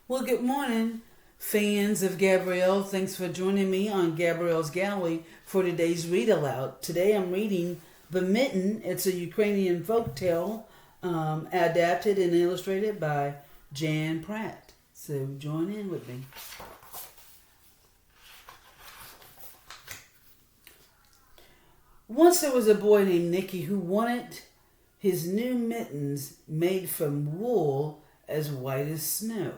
Well, good morning, fans of Gabrielle. Thanks for joining me on Gabrielle's Gallery for today's read aloud. Today I'm reading The Mitten. It's a Ukrainian folk tale adapted and illustrated by Jan Pratt. So join in with me. Once there was a boy named Nicky who wanted his new mittens made from wool as white as snow.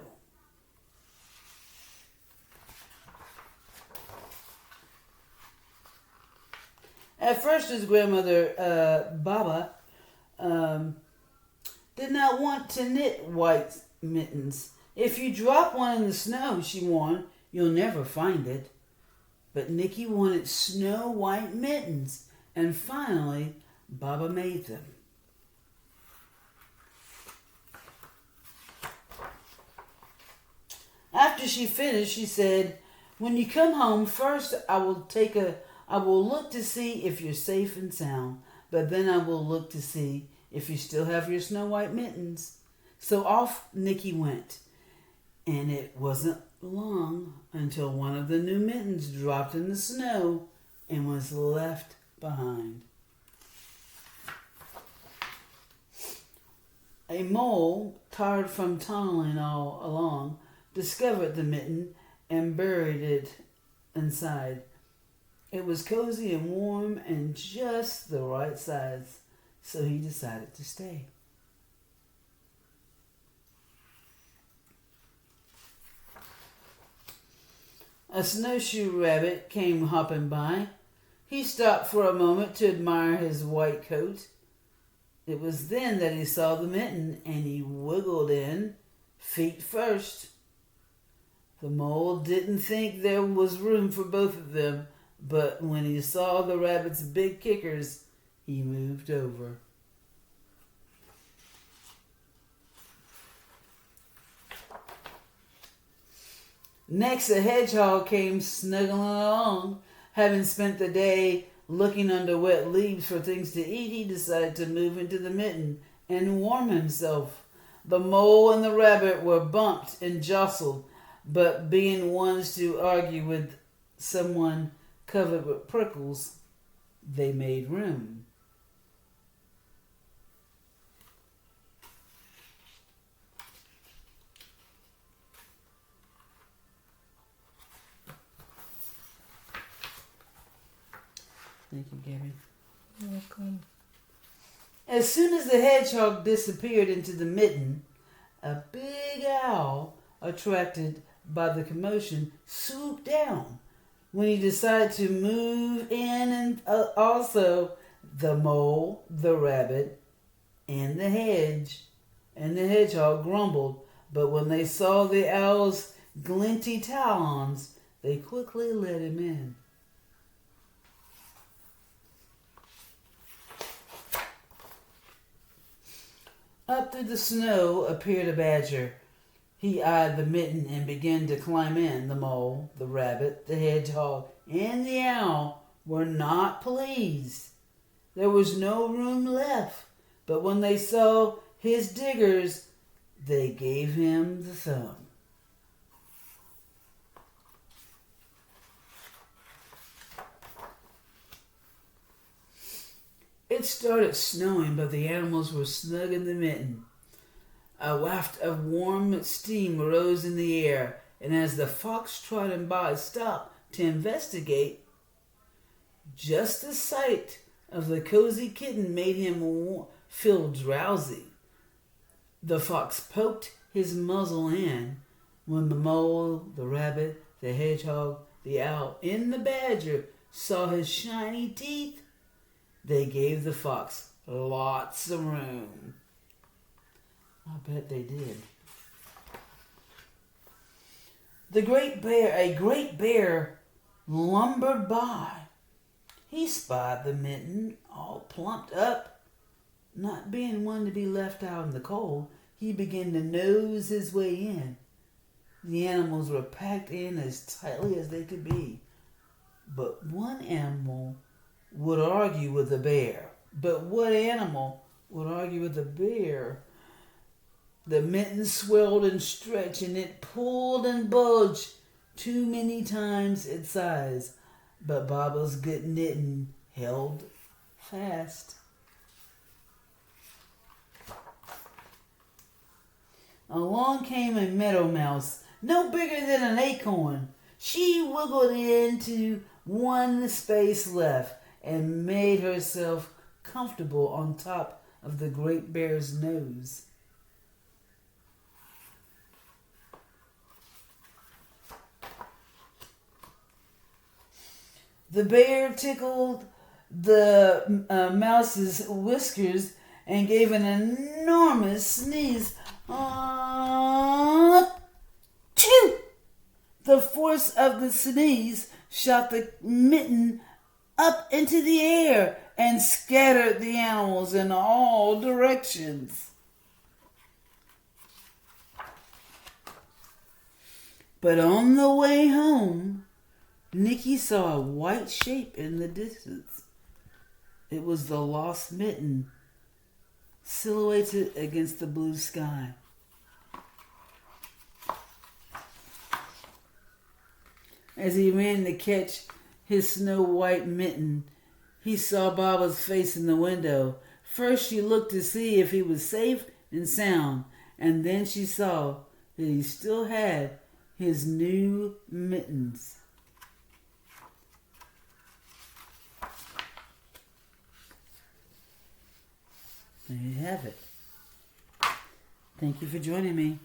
At first, his grandmother, Baba, did not want to knit white mittens. If you drop one in the snow, she warned, you'll never find it. But Nicky wanted snow white mittens, and finally, Baba made them. After she finished, she said, "When you come home, first I will look to see if you're safe and sound, but then I will look to see if you still have your snow white mittens." So off Nicky went, and it wasn't long until one of the new mittens dropped in the snow and was left behind. A mole, tired from tunneling all along, discovered the mitten and buried it inside. It was cozy and warm and just the right size, so he decided to stay. A snowshoe rabbit came hopping by. He stopped for a moment to admire his white coat. It was then that he saw the mitten, and he wiggled in, feet first. The mole didn't think there was room for both of them, but when he saw the rabbit's big kickers, he moved over. Next, a hedgehog came snuggling along. Having spent the day looking under wet leaves for things to eat, he decided to move into the mitten and warm himself. The mole and the rabbit were bumped and jostled, but being ones to argue with someone covered with prickles, they made room. Thank you, Gabby. You're welcome. As soon as the hedgehog disappeared into the mitten, a big owl, attracted by the commotion, swooped down. When he decided to move in, and also the mole, the rabbit, and the hedgehog grumbled. But when they saw the owl's glinty talons, they quickly let him in. Up through the snow appeared a badger. He eyed the mitten and began to climb in. The mole, the rabbit, the hedgehog, and the owl were not pleased. There was no room left, but when they saw his diggers, they gave him the thumb. It started snowing, but the animals were snug in the mitten. A waft of warm steam rose in the air, and as the fox trotting by stopped to investigate, just the sight of the cozy kitten made him feel drowsy. The fox poked his muzzle in. When the mole, the rabbit, the hedgehog, the owl, and the badger saw his shiny teeth, they gave the fox lots of room. I bet they did. A great bear lumbered by. He spied the mitten all plumped up. Not being one to be left out in the cold, he began to nose his way in. The animals were packed in as tightly as they could be. But one animal would argue with the bear. But what animal would argue with the bear? The mitten swelled and stretched, and it pulled and bulged too many times its size. But Baba's good knitting held fast. Along came a meadow mouse, no bigger than an acorn. She wiggled into one space left and made herself comfortable on top of the great bear's nose. The bear tickled the mouse's whiskers and gave an enormous sneeze. Achoo! The force of the sneeze shot the mitten up into the air and scattered the animals in all directions. But on the way home, Nikki saw a white shape in the distance. It was the lost mitten, silhouetted against the blue sky. As he ran to catch his snow-white mitten, he saw Baba's face in the window. First she looked to see if he was safe and sound, and then she saw that he still had his new mittens. There you have it. Thank you for joining me.